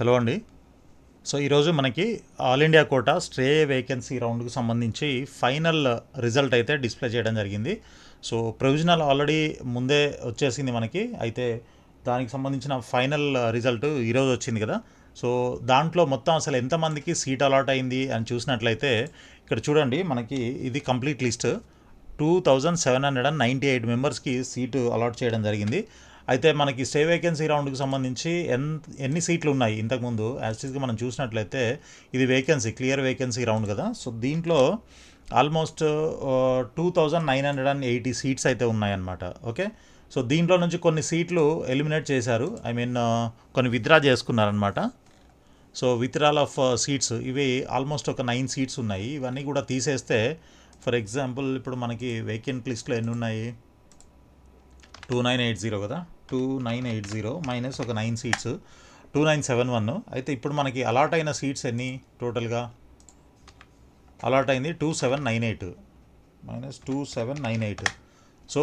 Hello అండి. So ఈరోజు మనకి all India quota stray vacancy రౌండ్కి సంబంధించి ఫైనల్ రిజల్ట్ అయితే డిస్ప్లే చేయడం జరిగింది. సో ప్రొవిజనల్ ఆల్రెడీ ముందే వచ్చేసింది మనకి, అయితే దానికి సంబంధించిన ఫైనల్ రిజల్ట్ ఈరోజు వచ్చింది కదా. సో దాంట్లో మొత్తం అసలు ఎంతమందికి సీట్ అలాట్ అయింది అని చూసినట్లయితే ఇక్కడ చూడండి, మనకి ఇది కంప్లీట్ లిస్ట్. 2798 మెంబర్స్కి సీటు అలాట్ చేయడం జరిగింది. అయితే మనకి స్టే వేకెన్సీ రౌండ్కి సంబంధించి ఎన్ని సీట్లు ఉన్నాయి ఇంతకుముందు యాక్చువల్గా మనం చూసినట్లయితే ఇది వేకెన్సీ క్లియర్ వేకెన్సీ రౌండ్ కదా. సో దీంట్లో ఆల్మోస్ట్ 2980 సీట్స్ అయితే ఉన్నాయన్నమాట. ఓకే, సో దీంట్లో నుంచి కొన్ని సీట్లు ఎలిమినేట్ చేశారు, ఐ మీన్ కొన్ని విత్డ్రా చేసుకున్నారనమాట. సో విత్డ్రాల్ ఆఫ్ సీట్స్ ఇవి ఆల్మోస్ట్ ఒక 9 సీట్స్ ఉన్నాయి. ఇవన్నీ కూడా తీసేస్తే ఫర్ ఎగ్జాంపుల్ ఇప్పుడు మనకి వేకెంట్ లిస్ట్లో ఎన్ని ఉన్నాయి, 2980 కదా, 2980 మైనస్ ఒక 9 సీట్స్ 2971. అయితే ఇప్పుడు మనకి అలాట్ అయిన సీట్స్ ఎన్ని టోటల్గా అలాట్ అయింది 2798 మైనస్ 2798. సో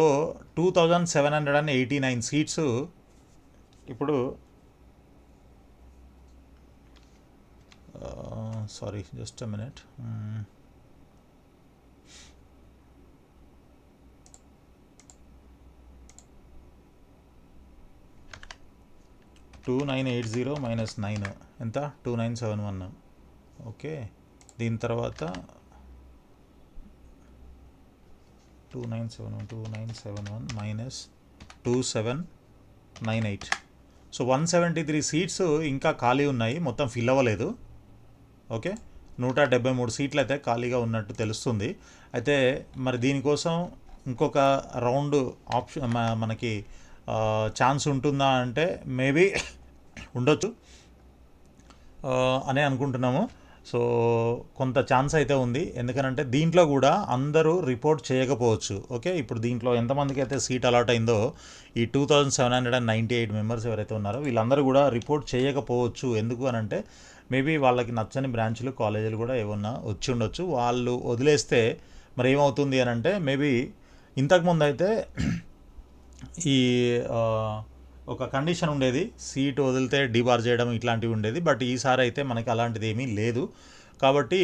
2789 సీట్స్ ఇప్పుడు sorry just a minute. 2980 minus 9 ఎంత, 2971. ఓకే, దీని తర్వాత 2971 మైనస్ 2798. సో 173 సీట్స్ ఇంకా ఖాళీ ఉన్నాయి, మొత్తం ఫిల్ అవ్వలేదు. ఓకే, 173 సీట్లు అయితే ఖాళీగా ఉన్నట్టు తెలుస్తుంది. అయితే మరి దీనికోసం ఇంకొక రౌండ్ ఆప్షన్ మనకి ఛాన్స్ ఉంటుందా అంటే మేబీ ఉండొచ్చు అనే అనుకుంటున్నాము. సో కొంత ఛాన్స్ అయితే ఉంది, ఎందుకనంటే దీంట్లో కూడా అందరూ రిపోర్ట్ చేయకపోవచ్చు. ఓకే, ఇప్పుడు దీంట్లో ఎంతమందికి అయితే సీట్ అలాట్ అయిందో ఈ 2798 మెంబర్స్ ఎవరైతే ఉన్నారో వీళ్ళందరూ కూడా రిపోర్ట్ చేయకపోవచ్చు. ఎందుకు అని అంటే మేబీ వాళ్ళకి నచ్చని బ్రాంచ్లు కాలేజీలు కూడా ఏమన్నా వచ్చి ఉండొచ్చు. వాళ్ళు వదిలేస్తే మరి ఏమవుతుంది అని అంటే మేబీ ఇంతకుముందు అయితే ఈ ఒక కండిషన్ ఉండేది, సీట్ వదిలితే డిబార్ చేయడం ఇట్లాంటివి ఉండేది. బట్ ఈసారి అయితే మనకి అలాంటిది ఏమీ లేదు. కాబట్టి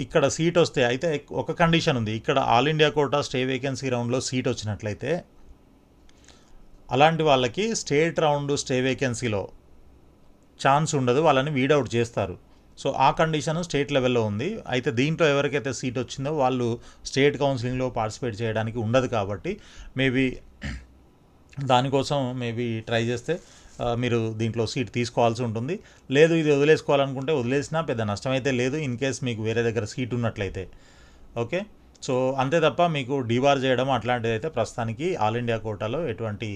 ఇక్కడ సీట్ వస్తే అయితే ఒక కండిషన్ ఉంది, ఇక్కడ all India quota stay vacancy రౌండ్లో సీట్ వచ్చినట్లయితే అలాంటి వాళ్ళకి స్టేట్ రౌండ్ స్టే వేకెన్సీలో ఛాన్స్ ఉండదు, వాళ్ళని వీడౌట్ చేస్తారు. సో ఆ కండిషన్ స్టేట్ లెవెల్లో ఉంది. అయితే దీంట్లో ఎవరికైతే సీట్ వచ్చిందో వాళ్ళు స్టేట్ కౌన్సిలింగ్లో పార్టిసిపేట్ చేయడానికి ఉండదు. కాబట్టి మేబీ దానికోసం మేబీ ట్రై చేస్తే మీరు దీంట్లో సీట్ తీసుకోవాల్సి ఉంటుంది. లేదు ఇది వదిలేసుకోవాలనుకుంటే వదిలేసినా పెద్ద నష్టమైతే లేదు, ఇన్ కేస్ మీకు వేరే దగ్గర సీట్ ఉన్నట్లయితే. ఓకే, సో అంతే తప్ప మీకు డిబార్ చేయడం అట్లాంటిది అయితే ప్రస్తుతానికి ఆల్ ఇండియా కోటాలో ఎటువంటి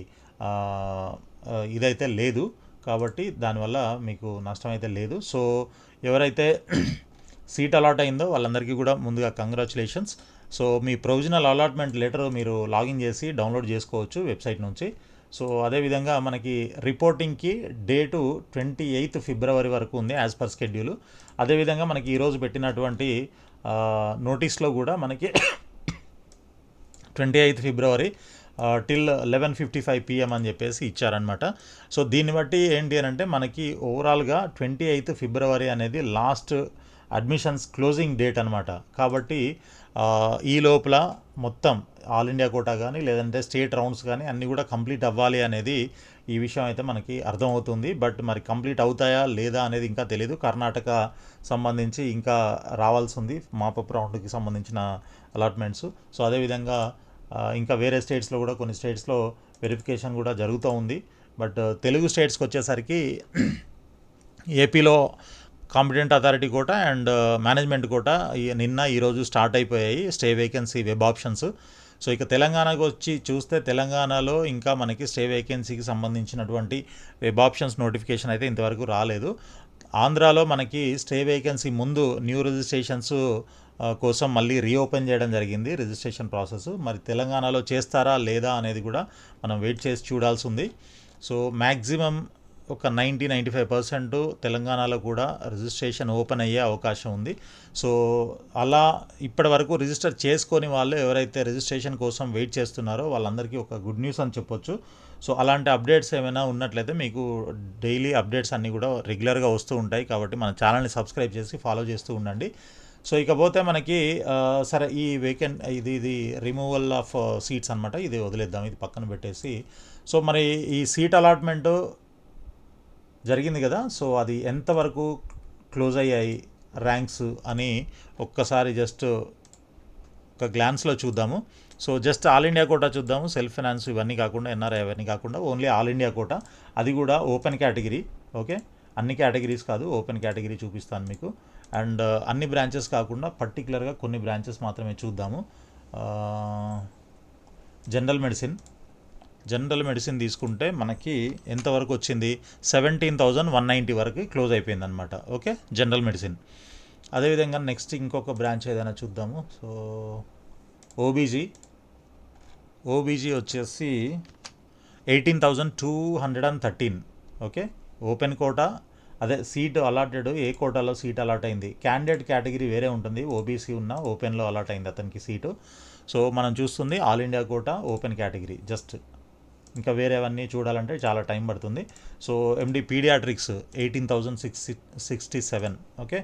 ఇదైతే లేదు. కాబట్టి దానివల్ల మీకు నష్టం అయితే లేదు. సో ఎవరైతే సీట్ అలాట్ అయిందో వాళ్ళందరికీ కూడా ముందుగా కంగ్రాచులేషన్స్. సో మీ ప్రొవిజనల్ అలాట్మెంట్ లెటర్ మీరు లాగిన్ చేసి డౌన్లోడ్ చేసుకోవచ్చు వెబ్సైట్ నుంచి. సో అదేవిధంగా మనకి రిపోర్టింగ్కి డేటు 28 ఫిబ్రవరి వరకు ఉంది యాజ్ పర్ షెడ్యూల్. అదేవిధంగా మనకి ఈరోజు పెట్టినటువంటి నోటీస్లో కూడా మనకి 28 ఫిబ్రవరి టిల్ 11:55 PM అని చెప్పేసి ఇచ్చారనమాట. సో దీన్ని బట్టి ఏంటి అని అంటే మనకి ఓవరాల్గా 28 ఫిబ్రవరి అనేది లాస్ట్ అడ్మిషన్స్ క్లోజింగ్ డేట్ అనమాట. కాబట్టి ఈ లోపల మొత్తం ఆల్ ఇండియా కోటా కానీ లేదంటే స్టేట్ రౌండ్స్ కానీ అన్నీ కూడా కంప్లీట్ అవ్వాలి అనేది ఈ విషయం అయితే మనకి అర్థమవుతుంది. బట్ మరి కంప్లీట్ అవుతాయా లేదా అనేది ఇంకా తెలియదు. కర్ణాటక సంబంధించి ఇంకా రావాల్సి ఉంది మాపప్ రౌండ్కి సంబంధించిన అలాట్మెంట్స్. సో అదేవిధంగా ఇంకా వేరే స్టేట్స్లో కూడా కొన్ని స్టేట్స్లో వెరిఫికేషన్ కూడా జరుగుతూ ఉంది. బట్ తెలుగు స్టేట్స్కి వచ్చేసరికి ఏపీలో competent authority quota and management quota నిన్న ఈరోజు స్టార్ట్ అయిపోయాయి stay vacancy web options. So ఇక తెలంగాణకు వచ్చి చూస్తే తెలంగాణలో ఇంకా మనకి స్టే వేకెన్సీకి సంబంధించినటువంటి వెబ్ ఆప్షన్స్ నోటిఫికేషన్ అయితే ఇంతవరకు రాలేదు. ఆంధ్రాలో మనకి స్టే వేకెన్సీ ముందు న్యూ రిజిస్ట్రేషన్స్ కోసం మళ్ళీ రీఓపెన్ చేయడం జరిగింది రిజిస్ట్రేషన్ ప్రాసెస్. మరి తెలంగాణలో చేస్తారా లేదా అనేది కూడా మనం వెయిట్ చేసి చూడాల్సి ఉంది. సో మ్యాక్సిమం ఒక 90-95% తెలంగాణలో కూడా రిజిస్ట్రేషన్ ఓపెన్ అయ్యే అవకాశం ఉంది. సో అలా ఇప్పటి వరకు రిజిస్టర్ చేసుకొని వాళ్ళు ఎవరైతే రిజిస్ట్రేషన్ కోసం వెయిట్ చేస్తున్నారో వాళ్ళందరికీ ఒక గుడ్ న్యూస్ అని చెప్పొచ్చు. సో అలాంటి అప్డేట్స్ ఏమైనా ఉన్నట్లయితే మీకు డైలీ అప్డేట్స్ అన్నీ కూడా రెగ్యులర్గా వస్తూ ఉంటాయి. కాబట్టి మన ఛానల్ని సబ్స్క్రైబ్ చేసి ఫాలో చేస్తూ ఉండండి. సో ఇకపోతే మనకి సరే ఈ ఇది రిమూవల్ ఆఫ్ సీట్స్ అనమాట. ఇది వదిలేద్దాం, ఇది పక్కన పెట్టేసి. సో మరి ఈ సీట్ అలాట్మెంటు జరిగింది కదా, సో అది ఎంతవరకు క్లోజ్ అయ్యాయి ర్యాంక్స్ అని ఒక్కసారి జస్ట్ ఒక గ్లాన్స్లో చూద్దాము. So just all India quota చూద్దాము. సెల్ఫ్ ఫైనాన్స్ ఇవన్నీ కాకుండా, ఎన్ఆర్ఐ అవన్నీ కాకుండా ఓన్లీ ఆల్ ఇండియా కోటా, అది కూడా ఓపెన్ కేటగిరీ. ఓకే, అన్ని కేటగిరీస్ కాదు, ఓపెన్ కేటగిరీ చూపిస్తాను మీకు. అండ్ అన్ని బ్రాంచెస్ కాకుండా పర్టికులర్గా కొన్ని బ్రాంచెస్ మాత్రమే చూద్దాము. జనరల్ మెడిసిన్ తీసుకుంటే మనకి ఎంతవరకు వచ్చింది, 17,190 వరకు క్లోజ్ అయిపోయింది అనమాట. Okay, general medicine. అదేవిధంగా నెక్స్ట్ ఇంకొక బ్రాంచ్ ఏదైనా చూద్దాము. సో ఓబీజీ వచ్చేసి 18,213. ఓకే, ఓపెన్ కోటా, అదే సీట్ అలాటెడ్, ఏ కోటాలో సీట్ అలాట్ అయింది, క్యాండిడేట్ కేటగిరీ వేరే ఉంటుంది. ఓబీసీ ఉన్న ఓపెన్లో అలాట్ అయింది అతనికి సీటు. సో మనం చూస్తుంది all India quota open category just. ఇంకా వేరేవన్నీ చూడాలంటే చాలా టైం పడుతుంది. So MD pediatrics 18,667. Okay,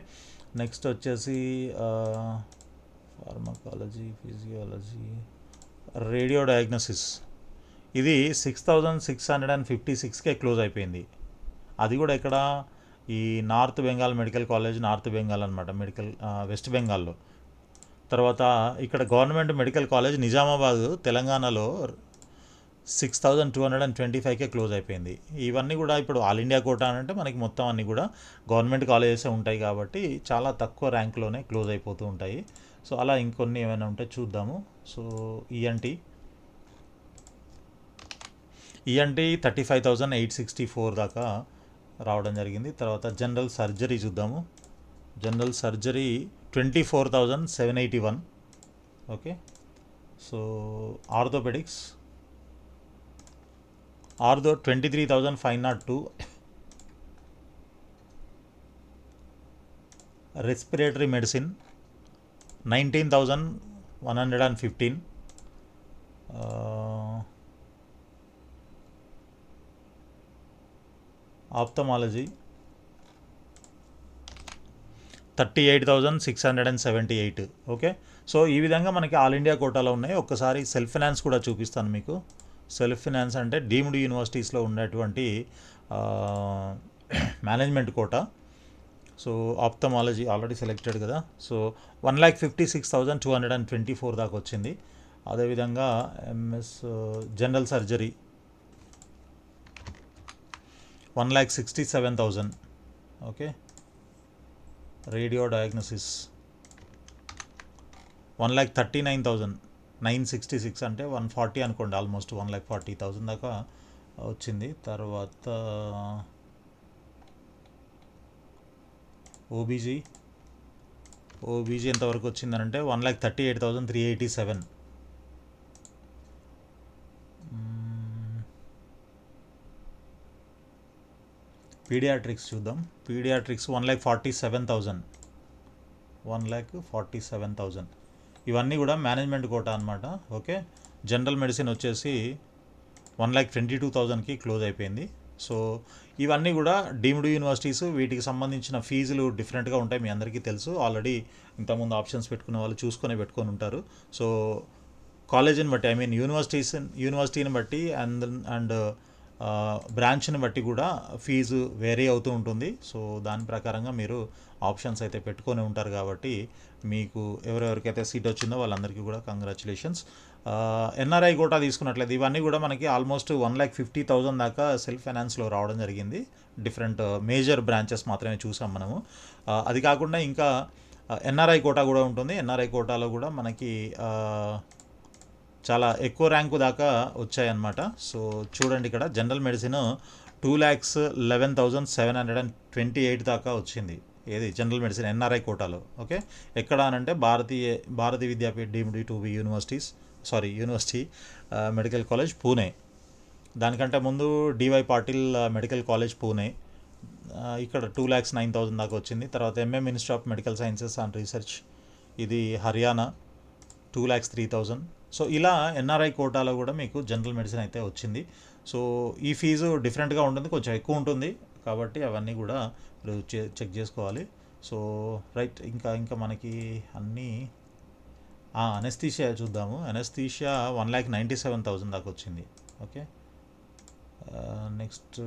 next వచ్చేసి ఫార్మకాలజీ, ఫిజియాలజీ, రేడియో డయాగ్నోసిస్, ఇది 6,656కే క్లోజ్ అయిపోయింది. అది కూడా ఇక్కడ ఈ north Bengal medical college, north Bengal అనమాట, వెస్ట్ బెంగాల్లో. తర్వాత ఇక్కడ గవర్నమెంట్ మెడికల్ కాలేజ్ నిజామాబాద్ తెలంగాణలో 6,225కే క్లోజ్ అయిపోయింది. ఇవన్నీ కూడా ఇప్పుడు ఆల్ ఇండియా కోటా అంటే మనకి మొత్తం అన్నీ కూడా గవర్నమెంట్ కాలేజెసే ఉంటాయి కాబట్టి చాలా తక్కువ ర్యాంక్లోనే క్లోజ్ అయిపోతూ ఉంటాయి. సో అలా ఇంకొన్ని ఏమైనా ఉంటే చూద్దాము. సో ఈఎన్టీ 35,864 దాకా రావడం జరిగింది. తర్వాత జనరల్ సర్జరీ చూద్దాము. General surgery 24,781. Okay, so orthopaedics 23,502. Respiratory medicine 19,115. Ophthalmology 38,678. Okay, so ఈ విధంగా మనకి ఆల్ ఇండియా కోటాలో ఉన్నాయి. ఒక్కసారి సెల్ఫ్ ఫైనాన్స్ కూడా చూపిస్తాను మీకు. సెల్ఫ్ ఫైనాన్స్ అంటే డీమ్డ్ యూనివర్సిటీస్లో ఉండేటువంటి management quota. So ophthalmology already selected కదా, సో 1,56,224 దాకా వచ్చింది. అదేవిధంగా MS general surgery 1,67,000. Okay, radio diagnosis 1,39,966, అంటే 140 అనుకోండి, ఆల్మోస్ట్ 1,40,000 దాకా వచ్చింది. తర్వాత ఓబీజీ ఎంతవరకు వచ్చిందనంటే 1,38,387. పీడియాట్రిక్స్ చూద్దాం. పీడియాట్రిక్స్ 1,47,000. ఇవన్నీ కూడా మేనేజ్మెంట్ కోటా అనమాట. ఓకే, జనరల్ మెడిసిన్ వచ్చేసి 1,22,000కి క్లోజ్ అయిపోయింది. సో ఇవన్నీ కూడా డీమ్డ్ యూనివర్సిటీస్, వీటికి సంబంధించిన ఫీజులు డిఫరెంట్గా ఉంటాయి, మీ అందరికీ తెలుసు. ఆల్రెడీ ఇంతకుముందు ఆప్షన్స్ పెట్టుకునే వాళ్ళు పెట్టుకొని ఉంటారు. సో కాలేజీని బట్టి, ఐ మీన్ యూనివర్సిటీని బట్టి అండ్ బ్రాంచ్ని బట్టి కూడా ఫీజు వేరీ అవుతూ ఉంటుంది. సో దాని ప్రకారంగా మీరు ఆప్షన్స్ అయితే పెట్టుకొని ఉంటారు కాబట్టి మీకు ఎవరెవరికైతే సీట్ వచ్చిందో వాళ్ళందరికీ కూడా కంగ్రాచులేషన్స్. ఎన్ఆర్ఐ కోటా తీసుకున్నట్లయితే ఇవన్నీ కూడా మనకి ఆల్మోస్ట్ 1,50,000 దాకా సెల్ఫ్ ఫైనాన్స్లో రావడం జరిగింది. డిఫరెంట్ మేజర్ బ్రాంచెస్ మాత్రమే చూసాం మనము. అది కాకుండా ఇంకా ఎన్ఆర్ఐ కోటా కూడా ఉంటుంది. ఎన్ఆర్ఐ కోటాలో కూడా మనకి చాలా ఎక్కువ ర్యాంకు దాకా వచ్చాయన్నమాట. సో చూడండి, ఇక్కడ జనరల్ మెడిసిన్ 2,11,728 దాకా వచ్చింది. ఏది జనరల్ మెడిసిన్ ఎన్ఆర్ఐ కోటాలో. ఓకే, ఎక్కడ అనంటే Bharati Vidyapeeth deemed to be university medical college Pune. దానికంటే ముందు DY Patil medical college Pune, ఇక్కడ 2,09,000 దాకా వచ్చింది. తర్వాత MA ministry of medical sciences and research, ఇది హర్యానా 2,03,000. సో ఇలా ఎన్ఆర్ఐ కోటాలో కూడా మీకు జనరల్ మెడిసిన్ అయితే వచ్చింది. సో ఈ ఫీజు డిఫరెంట్గా ఉంటుంది, కొంచెం ఎక్కువ ఉంటుంది, కాబట్టి అవన్నీ కూడా మీరు చెక్ చేసుకోవాలి. సో రైట్, ఇంకా ఇంకా మనకి అన్నీ అనెస్థీషియా చూద్దాము. అనెస్థీషియా 1,97,000 దాకా వచ్చింది. ఓకే, నెక్స్ట్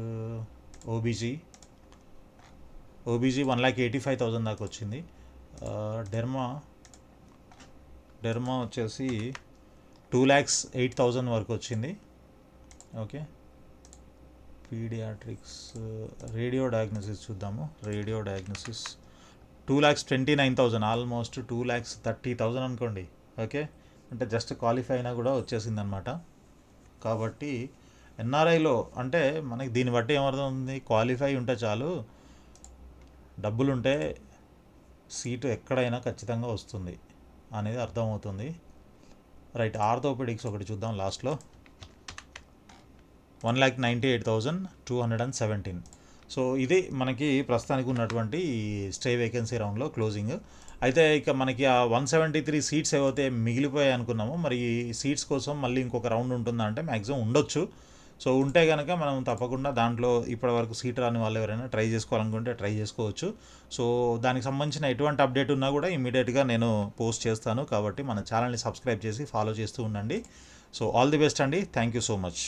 ఓబీజీ 1,85,000 దాకా వచ్చింది. డెర్మా వచ్చేసి 2,08,000 వరకు వచ్చింది. ఓకే, పీడియాట్రిక్స్ రేడియో డయాగ్నోసిస్ చూద్దాము. రేడియో డయాగ్నోసిస్ 2,29,000, ఆల్మోస్ట్ 2,30,000 అనుకోండి. ఓకే, అంటే జస్ట్ క్వాలిఫై అయినా కూడా వచ్చేసింది అనమాట. కాబట్టి ఎన్ఆర్ఐలో అంటే మనకి దీన్ని బట్టి ఏమర్థం ఉంది, క్వాలిఫై ఉంటే చాలు, డబ్బులుంటే సీటు ఎక్కడైనా ఖచ్చితంగా వస్తుంది అనేది అర్థమవుతుంది. రైట్, ఆర్థోపెడిక్స్ ఒకటి చూద్దాం లాస్ట్లో. 1,98,217. సో ఇది మనకి ప్రస్తుతానికి ఉన్నటువంటి స్టే వేకెన్సీ రౌండ్లో క్లోజింగ్. అయితే ఇక మనకి ఆ 173 సీట్స్ ఏవైతే మిగిలిపోయాయి అనుకున్నామో, మరి ఈ సీట్స్ కోసం మళ్ళీ ఇంకొక రౌండ్ ఉంటుందా అంటే మ్యాక్సిమం ఉండొచ్చు. సో ఉంటే కనుక మనం తప్పకుండా దాంట్లో ఇప్పటివరకు సీట్ రాని వాళ్ళు ఎవరైనా ట్రై చేసుకోవాలనుకుంటే ట్రై చేసుకోవచ్చు. సో దానికి సంబంధించిన ఎటువంటి అప్డేట్ ఉన్నా కూడా ఇమీడియట్గా నేను పోస్ట్ చేస్తాను, కాబట్టి మన ఛానల్ని సబ్స్క్రైబ్ చేసి ఫాలో చేస్తూ ఉండండి. సో ఆల్ ది బెస్ట్ అండి, థ్యాంక్ యూ సో మచ్.